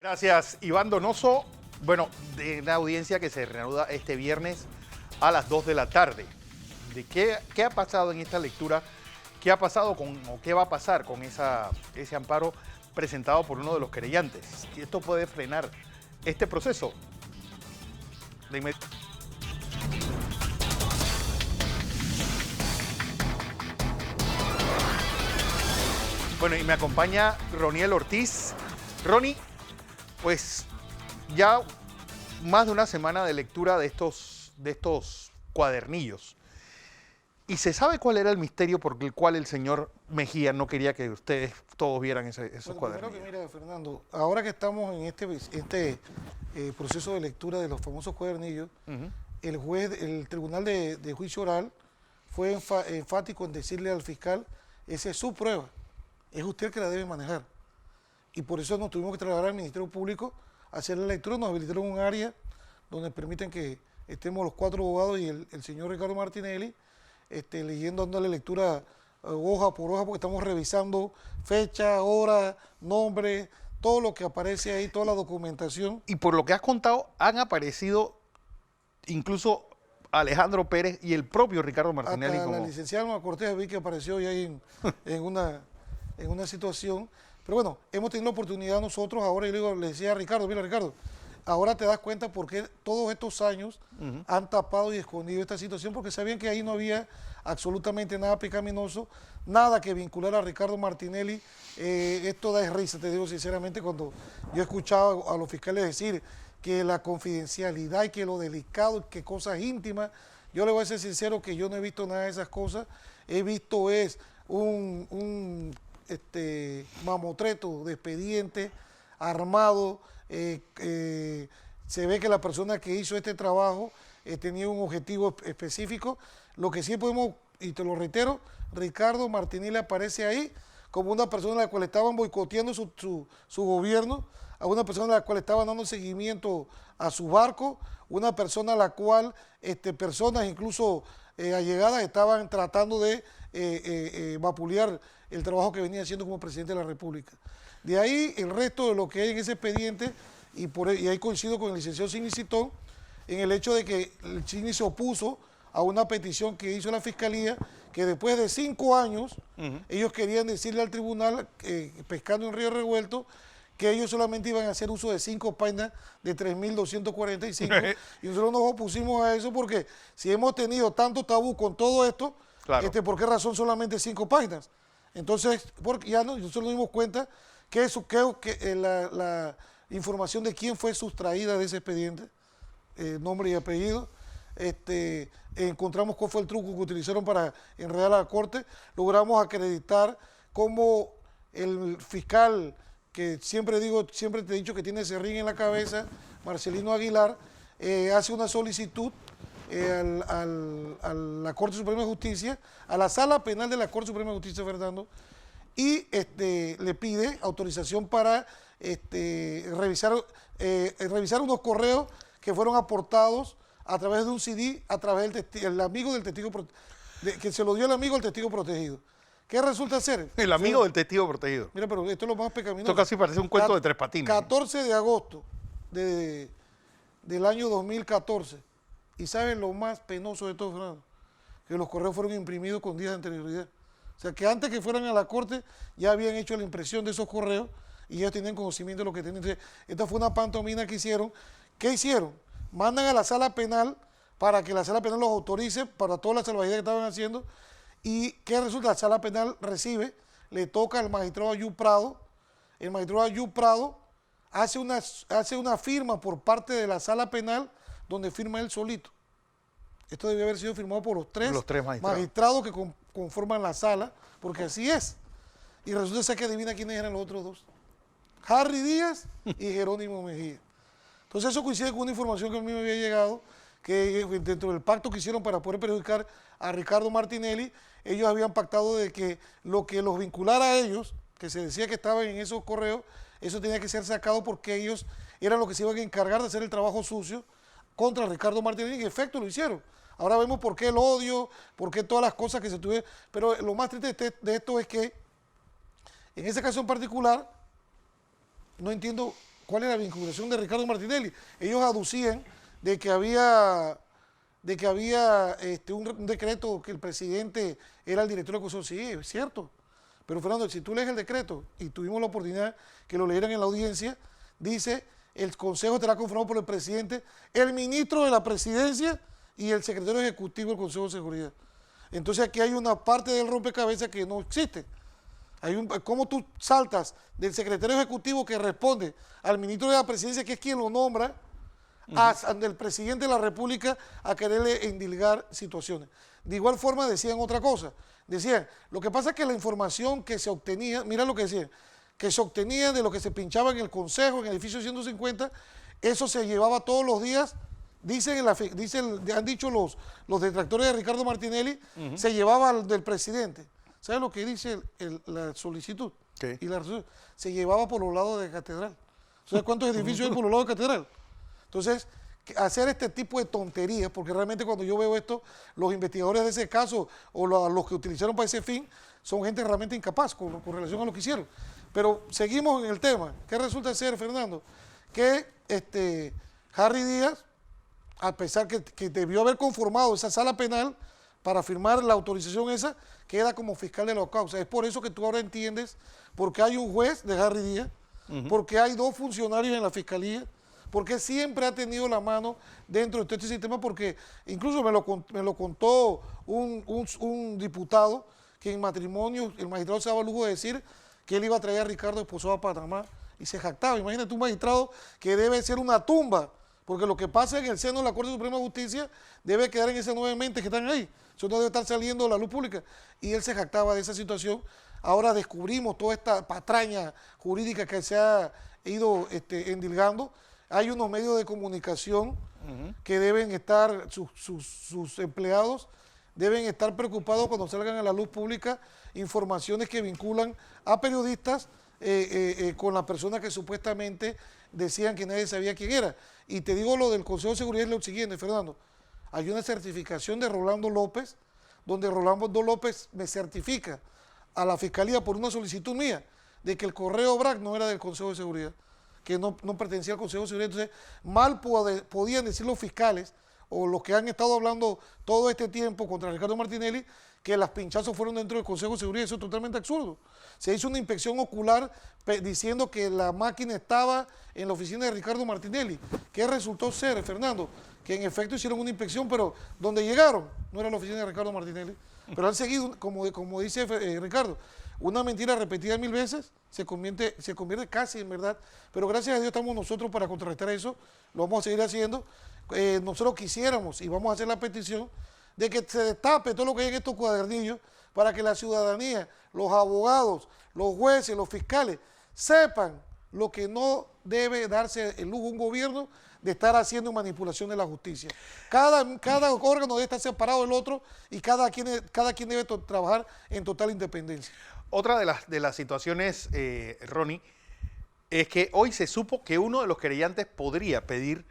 Gracias, Iván Donoso. Bueno, de la audiencia que se reanuda este viernes a las 2 de la tarde. ¿De qué ha pasado en esta lectura? ¿Qué ha pasado o qué va a pasar con ese amparo presentado por uno de los querellantes? ¿Y esto puede frenar este proceso? De inmediato. Bueno, y me acompaña Roniel Ortiz. Ronnie, pues ya más de una semana de lectura de estos cuadernillos. ¿Y se sabe cuál era el misterio por el cual el señor Mejía no quería que ustedes todos vieran esos cuadernillos? Primero que mira, Fernando, ahora que estamos en este proceso de lectura de los famosos cuadernillos, el Tribunal de Juicio Oral fue enfático en decirle al fiscal, esa es su prueba, es usted el que la debe manejar. Y por eso nos tuvimos que trasladar al Ministerio Público a hacer la lectura, nos habilitaron un área donde permiten que estemos los 4 abogados y el señor Ricardo Martinelli leyendo, dándole lectura hoja por hoja, porque estamos revisando fecha, hora, nombre, todo lo que aparece ahí, toda la documentación. Y por lo que has contado, han aparecido incluso Alejandro Pérez y el propio Ricardo Martinelli. Hasta la licenciada Alma Cortés vi que apareció ya en una situación. Pero bueno, hemos tenido la oportunidad nosotros, ahora yo le decía a Ricardo, mira Ricardo, ahora te das cuenta por qué todos estos años han tapado y escondido esta situación, porque sabían que ahí no había absolutamente nada pecaminoso, nada que vincular a Ricardo Martinelli. Esto da risa, te digo sinceramente, cuando yo escuchaba a los fiscales decir que la confidencialidad y que lo delicado, que cosas íntimas, yo le voy a ser sincero que yo no he visto nada de esas cosas, he visto es un mamotreto de expediente armado. Se ve que la persona que hizo este trabajo tenía un objetivo específico. Lo que sí podemos, y te lo reitero, Ricardo Martinelli aparece ahí como una persona a la cual estaban boicoteando su gobierno, a una persona a la cual estaban dando seguimiento a su barco, una persona a la cual personas incluso allegadas estaban tratando de vapulear el trabajo que venía haciendo como presidente de la República. De ahí el resto de lo que hay en ese expediente, y ahí coincido con el licenciado Sidney Citón, en el hecho de que el Sidney se opuso a una petición que hizo la Fiscalía, que después de 5 años, ellos querían decirle al tribunal, pescando en río revuelto, que ellos solamente iban a hacer uso de 5 páginas de 3.245, y nosotros nos opusimos a eso porque si hemos tenido tanto tabú con todo esto, claro, ¿por qué razón solamente 5 páginas? Entonces, porque ya nosotros nos dimos cuenta que la información de quién fue sustraída de ese expediente, nombre y apellido, encontramos cuál fue el truco que utilizaron para enredar a la corte, logramos acreditar cómo el fiscal, que siempre te he dicho que tiene ese ring en la cabeza, Marcelino Aguilar, hace una solicitud a la Corte Suprema de Justicia, a la Sala Penal de la Corte Suprema de Justicia, Fernando, y le pide autorización para revisar unos correos que fueron aportados a través de un CD, a través del amigo del testigo, que se lo dio el amigo del testigo protegido. ¿Qué resulta ser? El amigo del testigo protegido. Mira, pero esto es lo más pecaminoso. Esto casi parece un cuento de Tres Patines. 14 de agosto del año 2014. ¿Y saben lo más penoso de todo, Fernando? Que los correos fueron imprimidos con días de anterioridad. O sea, que antes que fueran a la corte ya habían hecho la impresión de esos correos y ellos tenían conocimiento de lo que tenían. Entonces, esta fue una pantomima que hicieron. ¿Qué hicieron? Mandan a la sala penal para que la sala penal los autorice para todas las salvajidades que estaban haciendo. ¿Y qué resulta? La sala penal recibe, le toca al magistrado Ayú Prado. El magistrado Ayú Prado hace una firma por parte de la sala penal donde firma él solito. Esto debe haber sido firmado por los tres magistrados que conforman la sala, porque así es. Y resulta ser que adivina quiénes eran los otros dos. Harry Díaz y Jerónimo Mejía. Entonces eso coincide con una información que a mí me había llegado, que dentro del pacto que hicieron para poder perjudicar a Ricardo Martinelli, ellos habían pactado de que lo que los vinculara a ellos, que se decía que estaban en esos correos, eso tenía que ser sacado porque ellos eran los que se iban a encargar de hacer el trabajo sucio contra Ricardo Martinelli, y en efecto lo hicieron. Ahora vemos por qué el odio, por qué todas las cosas que se tuvieron, pero lo más triste de esto es que, en ese caso en particular, no entiendo ¿cuál es la vinculación de Ricardo Martinelli? Ellos aducían de que había un decreto que el presidente era el director del Consejo. Sí, es cierto. Pero Fernando, si tú lees el decreto, y tuvimos la oportunidad que lo leyeran en la audiencia, dice, el Consejo estará conformado por el presidente, el ministro de la presidencia y el secretario ejecutivo del Consejo de Seguridad. Entonces aquí hay una parte del rompecabezas que no existe. ¿Cómo tú saltas del secretario ejecutivo que responde al ministro de la presidencia, que es quien lo nombra, del presidente de la República a quererle endilgar situaciones? De igual forma decían otra cosa. Decían, lo que pasa es que la información que se obtenía, mira lo que decían, que se obtenía de lo que se pinchaba en el Consejo, en el edificio 150, eso se llevaba todos los días, han dicho los detractores de Ricardo Martinelli, se llevaba del presidente. ¿Sabes lo que dice la solicitud? ¿Qué? Y la resolución, se llevaba por los lados de Catedral. ¿Sabes cuántos edificios hay por los lados de Catedral? Entonces, hacer este tipo de tonterías, porque realmente cuando yo veo esto, los investigadores de ese caso o los que utilizaron para ese fin, son gente realmente incapaz con relación a lo que hicieron. Pero seguimos en el tema. ¿Qué resulta ser, Fernando? Que Harry Díaz, a pesar que debió haber conformado esa sala penal para firmar la autorización esa, queda como fiscal de la causa. Es por eso que tú ahora entiendes por qué hay un juez de Harry Díaz, porque hay 2 funcionarios en la fiscalía, porque siempre ha tenido la mano dentro de todo este sistema, porque incluso me lo contó un diputado que en matrimonio el magistrado se daba el lujo de decir que él iba a traer a Ricardo Esposado a Panamá y se jactaba. Imagínate un magistrado que debe ser una tumba, porque lo que pasa en el seno de la Corte Suprema de Justicia debe quedar en esas 9 mentes que están ahí. Eso no debe estar saliendo a la luz pública. Y él se jactaba de esa situación. Ahora descubrimos toda esta patraña jurídica que se ha ido endilgando. Hay unos medios de comunicación que deben estar, sus empleados deben estar preocupados cuando salgan a la luz pública informaciones que vinculan a periodistas con la persona que supuestamente decían que nadie sabía quién era. Y te digo lo del Consejo de Seguridad es lo siguiente, Fernando. Hay una certificación de Rolando López, donde Rolando López me certifica a la Fiscalía por una solicitud mía de que el correo BRAC no era del Consejo de Seguridad, que no pertenecía al Consejo de Seguridad. Entonces, mal podían decir los fiscales o los que han estado hablando todo este tiempo contra Ricardo Martinelli, que las pinchazos fueron dentro del Consejo de Seguridad. Eso es totalmente absurdo. Se hizo una inspección ocular diciendo que la máquina estaba en la oficina de Ricardo Martinelli. ¿Qué resultó ser, Fernando? Que en efecto hicieron una inspección, pero donde llegaron no era la oficina de Ricardo Martinelli. Pero han seguido, como dice Ricardo, una mentira repetida 1000 veces se convierte casi en verdad. Pero gracias a Dios estamos nosotros para contrarrestar eso. Lo vamos a seguir haciendo. Nosotros quisiéramos, y vamos a hacer la petición, de que se destape todo lo que hay en estos cuadernillos para que la ciudadanía, los abogados, los jueces, los fiscales, sepan lo que no debe darse el lujo a un gobierno de estar haciendo manipulación de la justicia. Cada órgano debe estar separado del otro y cada quien debe trabajar en total independencia. Otra de las situaciones, Ronnie, es que hoy se supo que uno de los querellantes podría pedir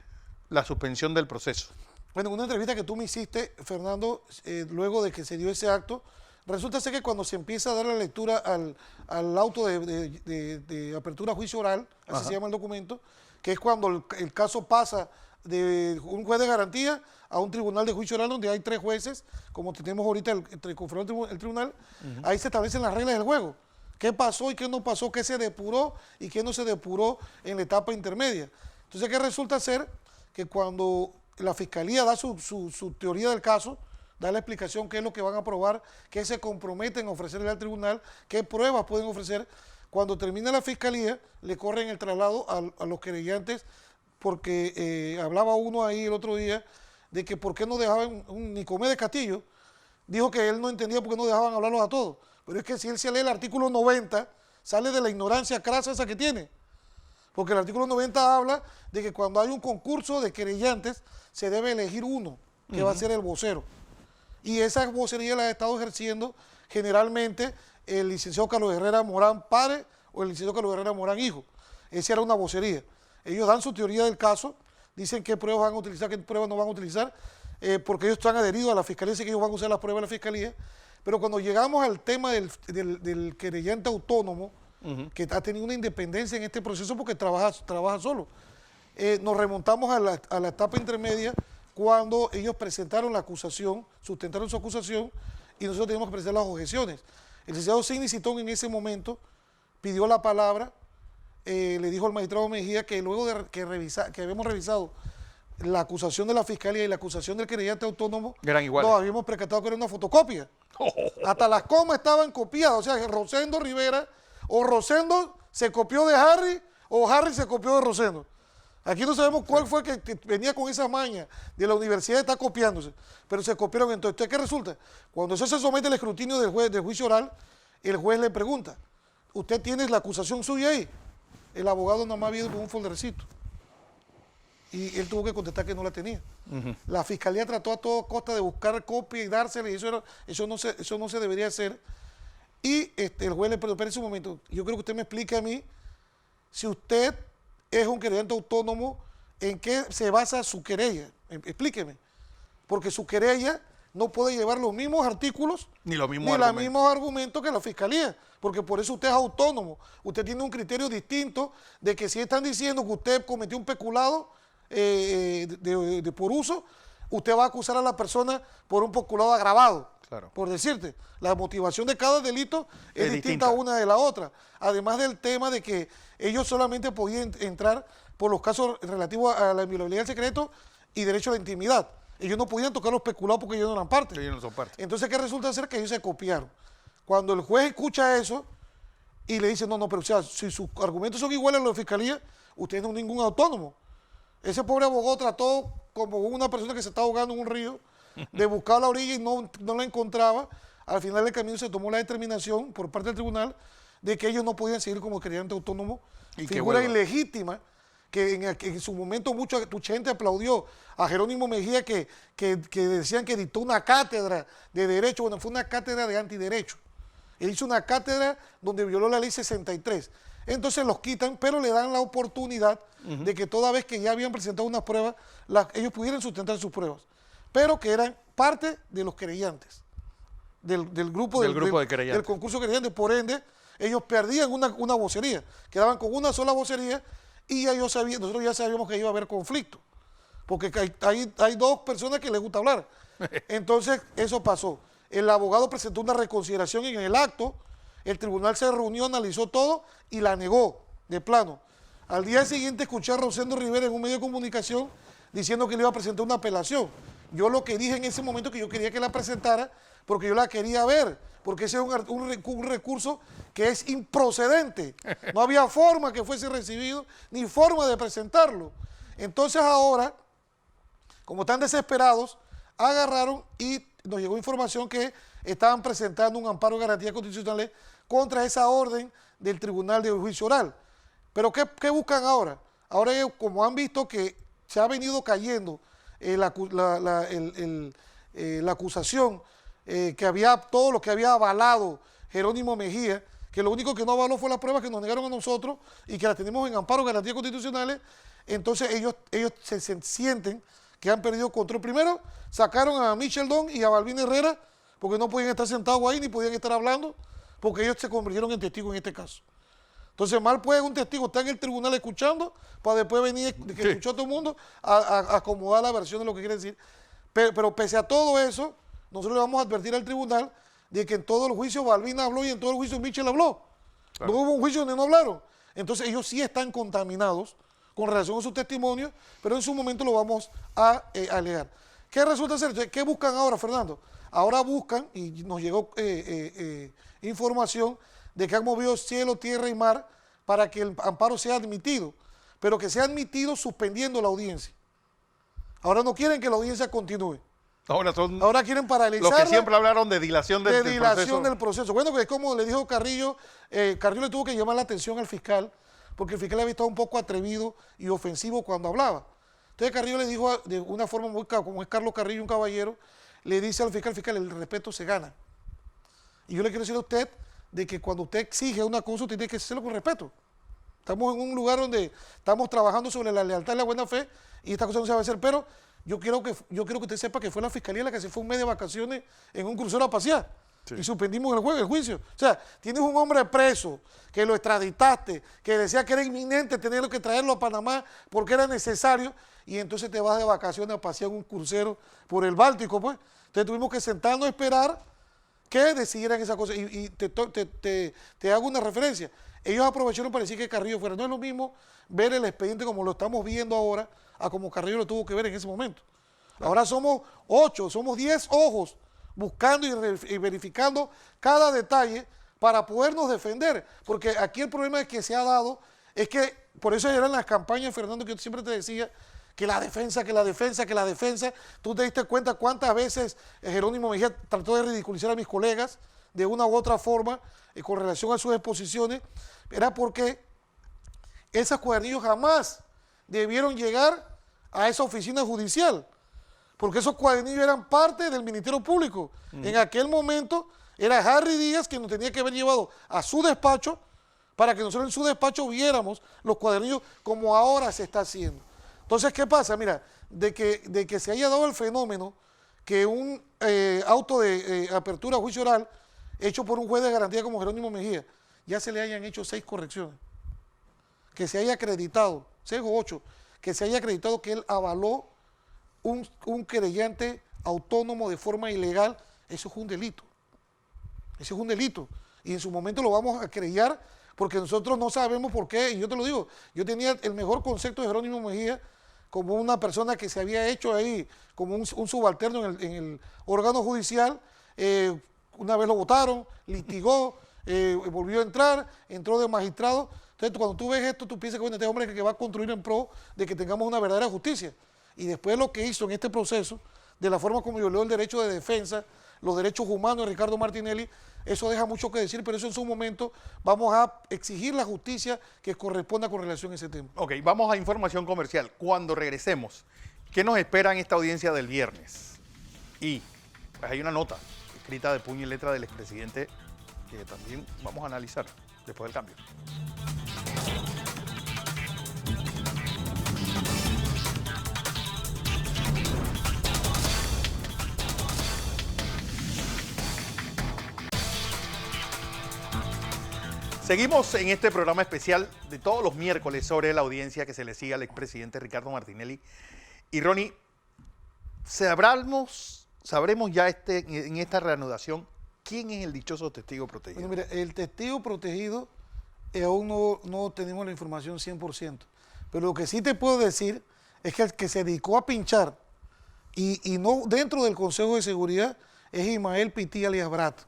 la suspensión del proceso. Bueno, en una entrevista que tú me hiciste, Fernando, luego de que se dio ese acto, resulta ser que cuando se empieza a dar la lectura al auto de apertura a juicio oral, así se llama el documento, que es cuando el caso pasa de un juez de garantía a un tribunal de juicio oral donde hay 3 jueces, como tenemos ahorita conformado el tribunal, ahí se establecen las reglas del juego. ¿Qué pasó y qué no pasó? ¿Qué se depuró y qué no se depuró en la etapa intermedia? Entonces, ¿qué resulta ser? Que cuando la Fiscalía da su teoría del caso, da la explicación qué es lo que van a probar, qué se comprometen a ofrecerle al tribunal, qué pruebas pueden ofrecer. Cuando termina la Fiscalía, le corren el traslado a los querellantes, porque hablaba uno ahí el otro día de que por qué no dejaban, Nicomé de Castillo, dijo que él no entendía por qué no dejaban hablarlos a todos. Pero es que si él se lee el artículo 90, sale de la ignorancia crasa esa que tiene. Porque el artículo 90 habla de que cuando hay un concurso de querellantes, se debe elegir uno, que va a ser el vocero. Y esa vocería la ha estado ejerciendo generalmente el licenciado Carlos Herrera Morán padre o el licenciado Carlos Herrera Morán hijo. Esa era una vocería. Ellos dan su teoría del caso, dicen qué pruebas van a utilizar, qué pruebas no van a utilizar, porque ellos están adheridos a la Fiscalía, así que ellos van a usar las pruebas de la Fiscalía. Pero cuando llegamos al tema del querellante autónomo, que ha tenido una independencia en este proceso porque trabaja solo. Nos remontamos a la etapa intermedia cuando ellos presentaron la acusación, sustentaron su acusación y nosotros teníamos que presentar las objeciones. El licenciado Sidney Citón en ese momento pidió la palabra, le dijo al magistrado Mejía que luego de que habíamos revisado la acusación de la fiscalía y la acusación del querellante autónomo, eran iguales. nos habíamos percatado que era una fotocopia. Hasta las comas estaban copiadas, o sea, que Rosendo Rivera, o Rosendo se copió de Harry, o Harry se copió de Rosendo. Aquí no sabemos cuál fue que venía con esa maña de la universidad, está copiándose, pero se copiaron. Entonces, ¿qué resulta? Cuando eso se somete al escrutinio del juez, del juicio oral, el juez le pregunta, ¿usted tiene la acusación suya ahí? El abogado nada más viene con un foldercito. Y él tuvo que contestar que no la tenía. La fiscalía trató a toda costa de buscar copia y dársela, y eso no se debería hacer. Y el juez le preguntó, espérese un momento, yo creo que usted me explique a mí, si usted es un querellante autónomo, ¿en qué se basa su querella? Explíqueme. Porque su querella no puede llevar los mismos artículos ni los mismos argumentos que la fiscalía, porque por eso usted es autónomo. Usted tiene un criterio distinto de que si están diciendo que usted cometió un peculado por uso, usted va a acusar a la persona por un peculado agravado. Claro. Por decirte, la motivación de cada delito es distinta una de la otra. Además del tema de que ellos solamente podían entrar por los casos relativos a la inviolabilidad del secreto y derecho a la intimidad. Ellos no podían tocar los peculados porque ellos no eran parte. Ellos no son parte. Entonces, ¿qué resulta ser? Que ellos se copiaron. Cuando el juez escucha eso y le dice, no, pero o sea, si sus argumentos son iguales a los de fiscalía, usted no es ningún autónomo. Ese pobre abogado trató como una persona que se está ahogando en un río de buscar la orilla y no la encontraba. Al final del camino se tomó la determinación por parte del tribunal de que ellos no podían seguir como querellante autónomo, figura ilegítima, que en su momento mucha gente aplaudió a Jerónimo Mejía que decían que dictó una cátedra de derecho. Bueno, fue una cátedra de antiderecho. Él hizo una cátedra donde violó la ley 63. Entonces los quitan, pero le dan la oportunidad de que toda vez que ya habían presentado unas pruebas, ellos pudieran sustentar sus pruebas, pero que eran parte de los querellantes, del grupo de querellantes, del concurso querellante. Por ende, ellos perdían una vocería, quedaban con una sola vocería y nosotros ya sabíamos que iba a haber conflicto, porque hay dos personas que les gusta hablar. Entonces, eso pasó. El abogado presentó una reconsideración en el acto, el tribunal se reunió, analizó todo y la negó de plano. Al día siguiente escuché a Rosendo Rivera en un medio de comunicación diciendo que le iba a presentar una apelación. Yo lo que dije en ese momento que yo quería que la presentara porque yo la quería ver, porque ese es un recurso que es improcedente. No había forma que fuese recibido ni forma de presentarlo. Entonces ahora, como están desesperados, agarraron y nos llegó información que estaban presentando un amparo de garantías constitucionales contra esa orden del Tribunal de Juicio Oral. Pero ¿qué buscan ahora? Ahora ellos, como han visto que se ha venido cayendo la acusación, que había todo lo que había avalado Jerónimo Mejía, que lo único que no avaló fue las pruebas que nos negaron a nosotros y que las tenemos en amparo de garantías constitucionales. Entonces ellos se sienten que han perdido control. Primero sacaron a Michel Don y a Balbín Herrera porque no podían estar sentados ahí ni podían estar hablando porque ellos se convirtieron en testigos en este caso. Entonces mal puede un testigo estar en el tribunal escuchando para después venir, que escuchó a todo el mundo, a acomodar la versión de lo que quiere decir. Pero pese a todo eso, nosotros le vamos a advertir al tribunal de que en todo el juicio Balbín habló y en todo el juicio Michel habló. Claro. No hubo un juicio donde no hablaron. Entonces ellos sí están contaminados con relación a su testimonio, pero en su momento lo vamos a alegar. ¿Qué resulta ser? ¿Qué buscan ahora, Fernando? Ahora buscan, y nos llegó información de que han movido cielo, tierra y mar para que el amparo sea admitido, pero que sea admitido suspendiendo la audiencia. Ahora no quieren que la audiencia continúe. Ahora quieren paralizarla. Los que siempre hablaron de dilación del proceso. Bueno, que es como le dijo Carrillo, Carrillo le tuvo que llamar la atención al fiscal, porque el fiscal había estado un poco atrevido y ofensivo cuando hablaba. Entonces Carrillo le dijo de una forma muy, como es Carlos Carrillo, un caballero, le dice al fiscal, el respeto se gana. Y yo le quiero decir a usted de que cuando usted exige una cosa, usted tiene que hacerlo con respeto. Estamos en un lugar donde estamos trabajando sobre la lealtad y la buena fe, y esta cosa no se va a hacer, pero yo quiero que usted sepa que fue la fiscalía la que se fue un mes de vacaciones en un crucero a pasear. Sí. Y suspendimos el juicio. O sea, tienes un hombre preso que lo extraditaste, que decía que era inminente tenerlo que traerlo a Panamá porque era necesario, y entonces te vas de vacaciones a pasear un crucero por el Báltico, pues. Entonces tuvimos que sentarnos a esperar que decidieran esa cosa. Y te hago una referencia. Ellos aprovecharon para decir que Carrillo fuera. No es lo mismo ver el expediente como lo estamos viendo ahora a como Carrillo lo tuvo que ver en ese momento. Claro. Ahora somos 8, somos 10 ojos buscando y verificando cada detalle para podernos defender. Porque aquí el problema que se ha dado es que, por eso eran las campañas, Fernando, que yo siempre te decía, que la defensa, que la defensa, que la defensa. Tú te diste cuenta cuántas veces Jerónimo Mejía trató de ridiculizar a mis colegas de una u otra forma con relación a sus exposiciones. Era porque esos cuadernillos jamás debieron llegar a esa oficina judicial, porque esos cuadernillos eran parte del Ministerio Público. En aquel momento era Harry Díaz quien nos tenía que haber llevado a su despacho para que nosotros en su despacho viéramos los cuadernillos como ahora se está haciendo. Entonces, ¿qué pasa? Mira, de que se haya dado el fenómeno que un auto de apertura a juicio oral hecho por un juez de garantía como Jerónimo Mejía, ya se le hayan hecho 6 correcciones, que se haya acreditado, 6 o 8, que se haya acreditado que él avaló un querellante autónomo de forma ilegal, eso es un delito. Eso es un delito. Y en su momento lo vamos a querellar porque nosotros no sabemos por qué. Y yo te lo digo, yo tenía el mejor concepto de Jerónimo Mejía como una persona que se había hecho ahí como un subalterno en el órgano judicial. Una vez lo votaron, litigó, volvió a entrar, entró de magistrado. Entonces, cuando tú ves esto, tú piensas que bueno, este hombre es el que va a construir en pro de que tengamos una verdadera justicia. Y después lo que hizo en este proceso, de la forma como violó el derecho de defensa, los derechos humanos de Ricardo Martinelli, eso deja mucho que decir, pero eso en su momento vamos a exigir la justicia que corresponda con relación a ese tema. Ok, vamos a información comercial. Cuando regresemos, ¿qué nos espera en esta audiencia del viernes? Y pues hay una nota escrita de puño y letra del expresidente que también vamos a analizar después del cambio. Seguimos en este programa especial de todos los miércoles sobre la audiencia que se le sigue al expresidente Ricardo Martinelli. Y Ronnie, sabremos ya en esta reanudación quién es el dichoso testigo protegido. Bueno, mira, el testigo protegido aún no tenemos la información 100%. Pero lo que sí te puedo decir es que el que se dedicó a pinchar y no dentro del Consejo de Seguridad es Ismael Pití alias Brat.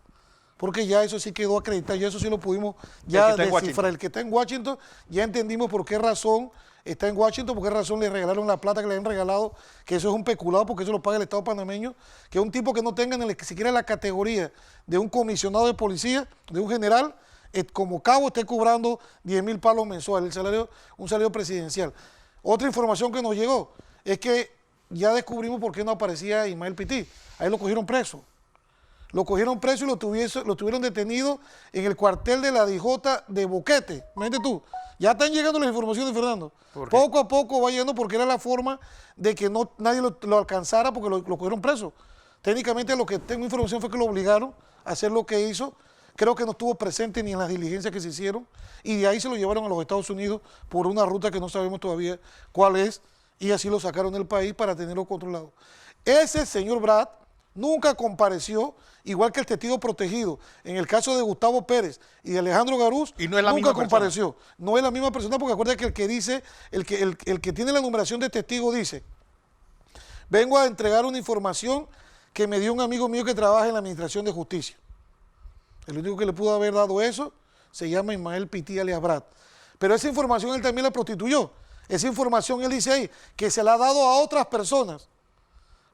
Porque ya eso sí quedó acreditado, ya eso sí lo pudimos ya descifrar. El que está en Washington, ya entendimos por qué razón está en Washington, por qué razón le regalaron la plata que le han regalado, que eso es un peculado porque eso lo paga el Estado panameño, que es un tipo que no tenga ni siquiera la categoría de un comisionado de policía, de un general, como cabo esté cobrando 10,000 palos mensuales, un salario presidencial. Otra información que nos llegó es que ya descubrimos por qué no aparecía Ismael Pití. Ahí lo cogieron preso. Lo cogieron preso y lo tuvieron detenido en el cuartel de la DJ de Boquete. Imagínate tú, ya están llegando las informaciones, Fernando. Poco a poco va llegando porque era la forma de que nadie lo alcanzara porque lo cogieron preso. Técnicamente lo que tengo información fue que lo obligaron a hacer lo que hizo. Creo que no estuvo presente ni en las diligencias que se hicieron y de ahí se lo llevaron a los Estados Unidos por una ruta que no sabemos todavía cuál es y así lo sacaron del país para tenerlo controlado. Ese señor Brad nunca compareció, igual que el testigo protegido. En el caso de Gustavo Pérez y de Alejandro Garús, y no es la nunca misma compareció. Persona. No es la misma persona porque acuérdate que el que dice, el que tiene la numeración de testigo dice, vengo a entregar una información que me dio un amigo mío que trabaja en la Administración de Justicia. El único que le pudo haber dado eso se llama Ismael Pití alias Brad. Pero esa información él también la prostituyó. Esa información él dice ahí que se la ha dado a otras personas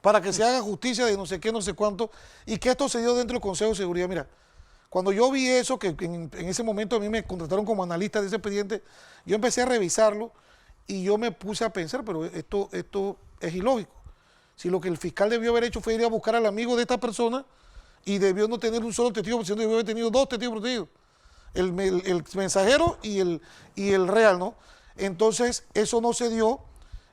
para que se haga justicia de no sé qué, no sé cuánto, y que esto se dio dentro del Consejo de Seguridad. Mira, cuando yo vi eso, que en ese momento a mí me contrataron como analista de ese expediente, yo empecé a revisarlo y yo me puse a pensar, pero esto es ilógico. Si lo que el fiscal debió haber hecho fue ir a buscar al amigo de esta persona y debió no tener un solo testigo, sino debió haber tenido 2 testigos protegidos, el mensajero y el real, ¿no? Entonces, eso no se dio,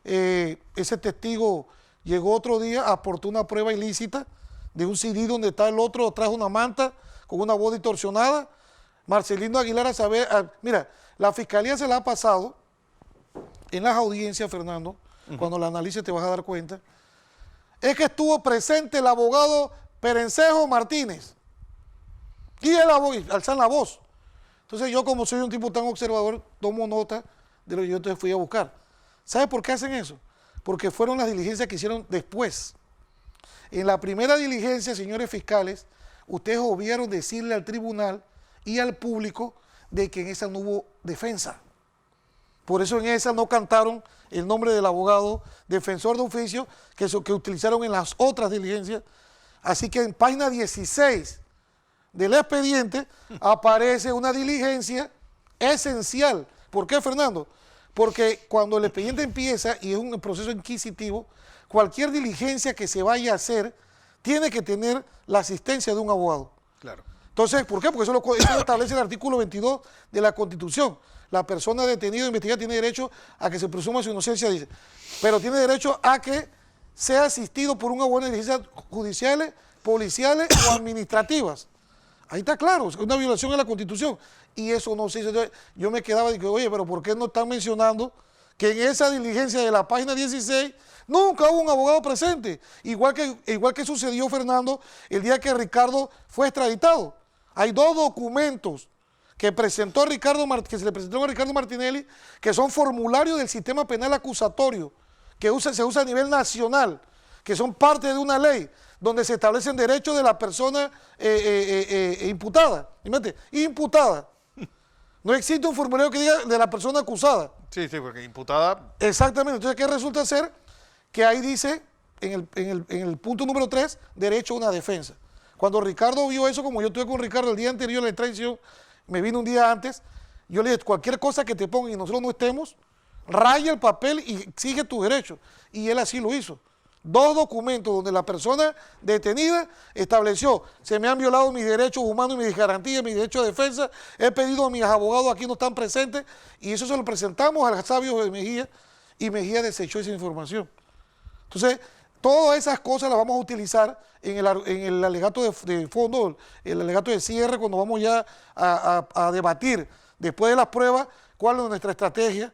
ese testigo llegó otro día, aportó una prueba ilícita de un CD donde está el otro, trae una manta con una voz distorsionada. Marcelino Aguilar a saber, mira, la fiscalía se la ha pasado en las audiencias, Fernando, cuando la analices te vas a dar cuenta, es que estuvo presente el abogado Perencejo Martínez y el abogado, alzan la voz. Entonces yo, como soy un tipo tan observador, tomo nota de lo que yo entonces fui a buscar. ¿Sabe por qué hacen eso? Porque fueron las diligencias que hicieron después. En la primera diligencia, señores fiscales, ustedes obviaron decirle al tribunal y al público de que en esa no hubo defensa. Por eso en esa no cantaron el nombre del abogado defensor de oficio que utilizaron en las otras diligencias. Así que en página 16 del expediente aparece una diligencia esencial. ¿Por qué, Fernando? Porque cuando el expediente empieza y es un proceso inquisitivo, cualquier diligencia que se vaya a hacer tiene que tener la asistencia de un abogado. Claro. Entonces, ¿por qué? Porque eso lo establece el artículo 22 de la Constitución. La persona detenida o investigada tiene derecho a que se presuma su inocencia, dice, pero tiene derecho a que sea asistido por una buena diligencias judiciales, policiales o administrativas. Ahí está claro, es una violación a la Constitución. Y eso no se hizo. Yo me quedaba y digo, oye, pero ¿por qué no están mencionando que en esa diligencia de la página 16 nunca hubo un abogado presente? Igual que sucedió, Fernando, el día que Ricardo fue extraditado. Hay dos documentos que se le presentó a Ricardo Martinelli, que son formularios del sistema penal acusatorio, que se usa a nivel nacional, que son parte de una ley, donde se establecen derechos de la persona imputada. Imagínate, imputada. No existe un formulario que diga de la persona acusada. Sí, porque imputada... Exactamente. Entonces, ¿qué resulta ser? Que ahí dice, en el punto número 3, derecho a una defensa. Cuando Ricardo vio eso, como yo estuve con Ricardo el día anterior de la extradición, me vino un día antes, yo le dije, cualquier cosa que te pongan y nosotros no estemos, raya el papel y sigue tu derecho. Y él así lo hizo. Dos documentos donde la persona detenida estableció, se me han violado mis derechos humanos y mis garantías, mis derechos de defensa, he pedido a mis abogados, aquí no están presentes, y eso se lo presentamos al sabio de Mejía, y Mejía desechó esa información. Entonces, todas esas cosas las vamos a utilizar en el alegato de fondo, el alegato de cierre, cuando vamos ya a debatir, después de las pruebas, cuál es nuestra estrategia,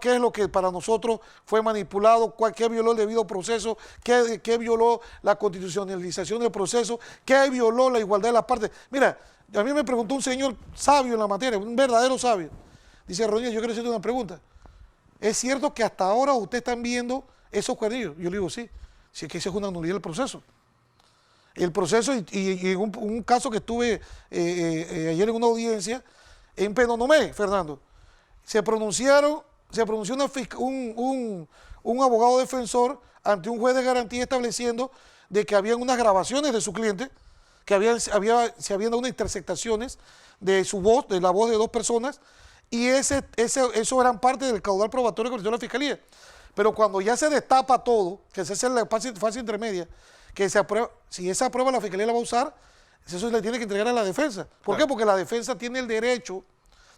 qué es lo que para nosotros fue manipulado, qué violó el debido proceso, qué violó la constitucionalización del proceso, qué violó la igualdad de las partes. Mira, a mí me preguntó un señor sabio en la materia, un verdadero sabio. Dice, Rodríguez, yo quiero hacerte una pregunta. ¿Es cierto que hasta ahora ustedes están viendo esos cuadrillos? Yo le digo, sí. Si es que esa es una nulidad del proceso. El proceso, y en un caso que estuve ayer en una audiencia, en Penonomé, Fernando, se pronunció un abogado defensor ante un juez de garantía estableciendo de que habían unas grabaciones de su cliente, que se habían dado unas intersectaciones de su voz, de la voz de dos personas, y eso eran parte del caudal probatorio que realizó la Fiscalía. Pero cuando ya se destapa todo, que se hace la fase intermedia, que se aprueba, si esa prueba la Fiscalía la va a usar, eso se le tiene que entregar a la defensa. ¿Por qué? Porque la defensa tiene el derecho,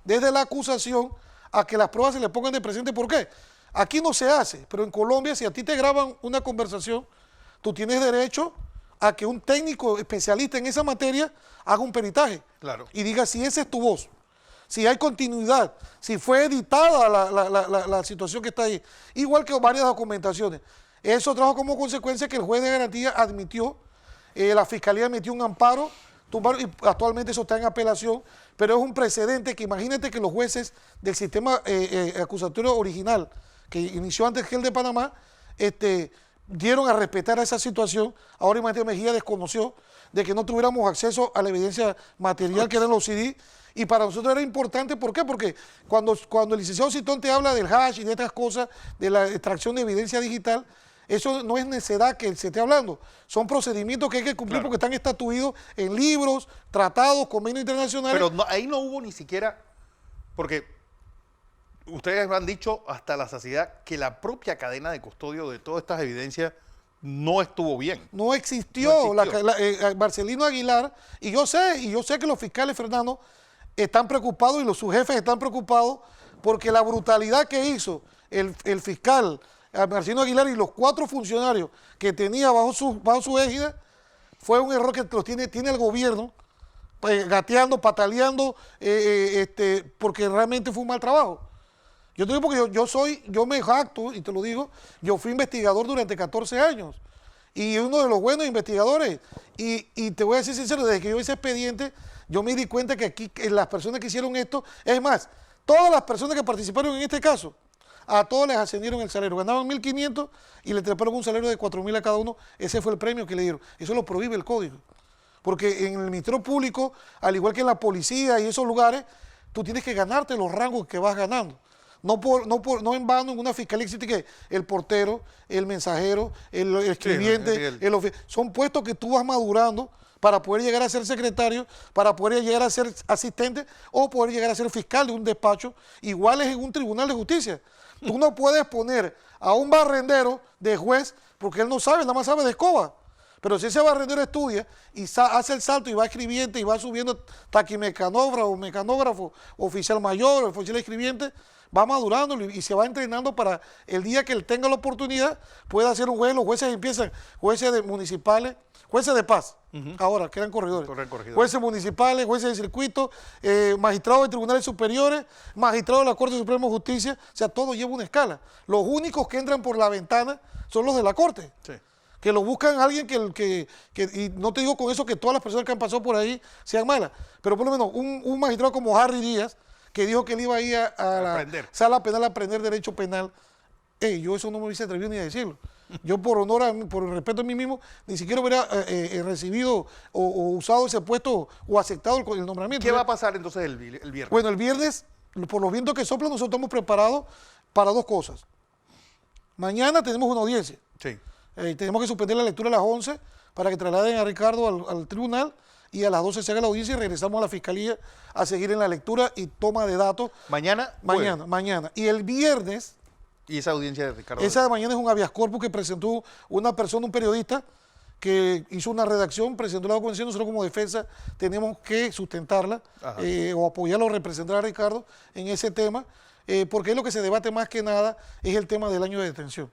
desde la acusación, a que las pruebas se le pongan de presente. ¿Por qué? Aquí no se hace, pero en Colombia, si a ti te graban una conversación, tú tienes derecho a que un técnico especialista en esa materia haga un peritaje. Claro. Y diga si esa es tu voz, si hay continuidad, si fue editada la situación que está ahí, igual que varias documentaciones. Eso trajo como consecuencia que el juez de garantía admitió, la Fiscalía emitió un amparo, y actualmente eso está en apelación, pero es un precedente que imagínate que los jueces del sistema acusatorio original, que inició antes que el de Panamá, dieron a respetar esa situación. Ahora imagínate, Mejía desconoció de que no tuviéramos acceso a la evidencia material que eran los CD, y para nosotros era importante. ¿Por qué? Porque cuando el licenciado Citón te habla del hash y de estas cosas, de la extracción de evidencia digital, eso no es necedad que se esté hablando, son procedimientos que hay que cumplir, claro, porque están estatuidos en libros, tratados, convenios internacionales. Pero ahí no hubo ni siquiera, porque ustedes han dicho hasta la saciedad que la propia cadena de custodio de todas estas evidencias no estuvo bien. No existió. Marcelino Aguilar, y yo sé que los fiscales, Fernando, están preocupados y sus jefes están preocupados porque la brutalidad que hizo el fiscal Marcelino Aguilar y los 4 funcionarios que tenía bajo su égida, fue un error que tiene el gobierno gateando, pataleando, porque realmente fue un mal trabajo. Yo te digo porque yo me jacto, y te lo digo, yo fui investigador durante 14 años. Y uno de los buenos investigadores. Y te voy a decir sincero, desde que yo hice expediente, yo me di cuenta que aquí las personas que hicieron esto, es más, todas las personas que participaron en este caso, a todos les ascendieron el salario. Ganaban 1.500 y le treparon un salario de 4.000 a cada uno. Ese fue el premio que le dieron. Eso lo prohíbe el código. Porque en el Ministerio Público, al igual que en la policía y esos lugares, tú tienes que ganarte los rangos que vas ganando. No en vano en una fiscalía existe que el portero, el mensajero, el escribiente, son puestos que tú vas madurando para poder llegar a ser secretario, para poder llegar a ser asistente o poder llegar a ser fiscal de un despacho, igual es en un tribunal de justicia. Tú no puedes poner a un barrendero de juez porque él no sabe, nada más sabe de escoba. Pero si ese barrendero estudia y hace el salto y va escribiente y va subiendo taquimecanógrafo, mecanógrafo, oficial mayor, oficial escribiente, va madurando y se va entrenando para el día que él tenga la oportunidad, pueda ser un juez. Los jueces empiezan, jueces municipales, jueces de paz, ahora quedan corredores, jueces municipales, jueces de circuito, magistrados de tribunales superiores, magistrados de la Corte Suprema de Justicia, o sea, todo lleva una escala. Los únicos que entran por la ventana son los de la Corte. Sí. Que lo buscan a alguien y no te digo con eso que todas las personas que han pasado por ahí sean malas, pero por lo menos un magistrado como Harry Díaz, que dijo que él iba a ir a la sala penal a aprender derecho penal, yo eso no me hubiese atrevido ni a decirlo. Yo por honor, por respeto a mí mismo, ni siquiera hubiera recibido o usado ese puesto o aceptado el nombramiento. ¿Qué va a pasar entonces el viernes? Bueno, el viernes, por los vientos que soplan, nosotros estamos preparados para dos cosas. Mañana tenemos una audiencia. Sí. Tenemos que suspender la lectura a las 11 para que trasladen a Ricardo al tribunal y a las 12 se haga la audiencia y regresamos a la fiscalía a seguir en la lectura y toma de datos. ¿Mañana? Mañana. Y el viernes... ¿Y esa audiencia de Ricardo? Esa de mañana es un habeas corpus que presentó una persona, un periodista, que hizo una redacción, presentó la documentación. Nosotros como defensa tenemos que sustentarla o apoyarlo o representar a Ricardo en ese tema, porque es lo que se debate más que nada es el tema del año de detención.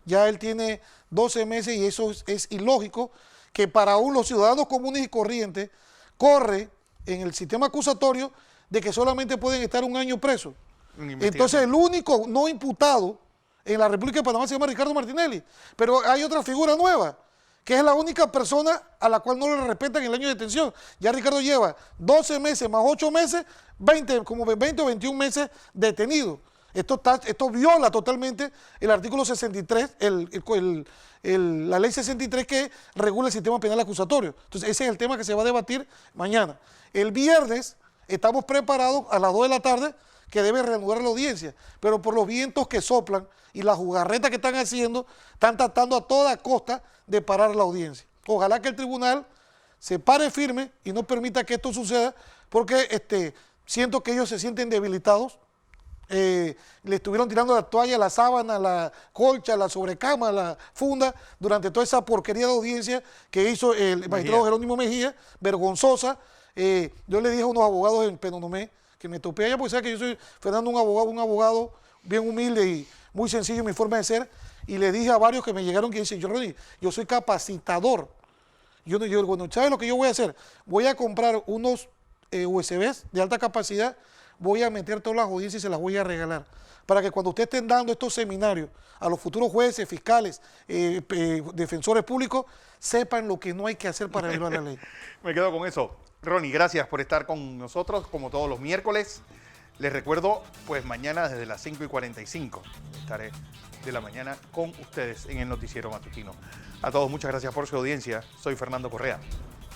Ya él tiene 12 meses y eso es ilógico que para los ciudadanos comunes y corrientes corre en el sistema acusatorio de que solamente pueden estar un año presos. Entonces el único no imputado en la República de Panamá se llama Ricardo Martinelli, pero hay otra figura nueva, que es la única persona a la cual no le respetan el año de detención. Ya Ricardo lleva 12 meses más 8 meses, 20 o 21 meses detenido. Esto viola totalmente el artículo 63, la ley 63 que regula el sistema penal acusatorio. Entonces ese es el tema que se va a debatir mañana. El viernes estamos preparados a las 2 de la tarde que debe reanudar la audiencia, pero por los vientos que soplan y las jugarretas que están haciendo, están tratando a toda costa de parar la audiencia. Ojalá que el tribunal se pare firme y no permita que esto suceda, porque siento que ellos se sienten debilitados. Le estuvieron tirando la toalla, la sábana, la colcha, la sobrecama, la funda, durante toda esa porquería de audiencia que hizo el magistrado Jerónimo Mejía, vergonzosa. Yo le dije a unos abogados en Penonomé, que me topé allá, porque sabe que yo soy, Fernando, un abogado bien humilde y muy sencillo en mi forma de ser, y le dije a varios que me llegaron que dicen, yo soy capacitador. Yo bueno, ¿sabes lo que yo voy a hacer? Voy a comprar unos USBs de alta capacidad, voy a meter todas las audiencias y se las voy a regalar, para que cuando ustedes estén dando estos seminarios a los futuros jueces, fiscales, defensores públicos, sepan lo que no hay que hacer para violar la ley. Me quedo con eso. Ronnie, gracias por estar con nosotros, como todos los miércoles. Les recuerdo, pues mañana desde las 5:45 estaré de la mañana con ustedes en el Noticiero Matutino. A todos, muchas gracias por su audiencia. Soy Fernando Correa.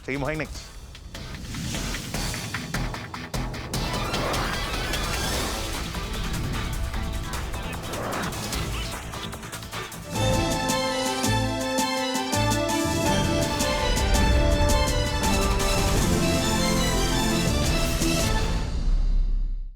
Seguimos en Next.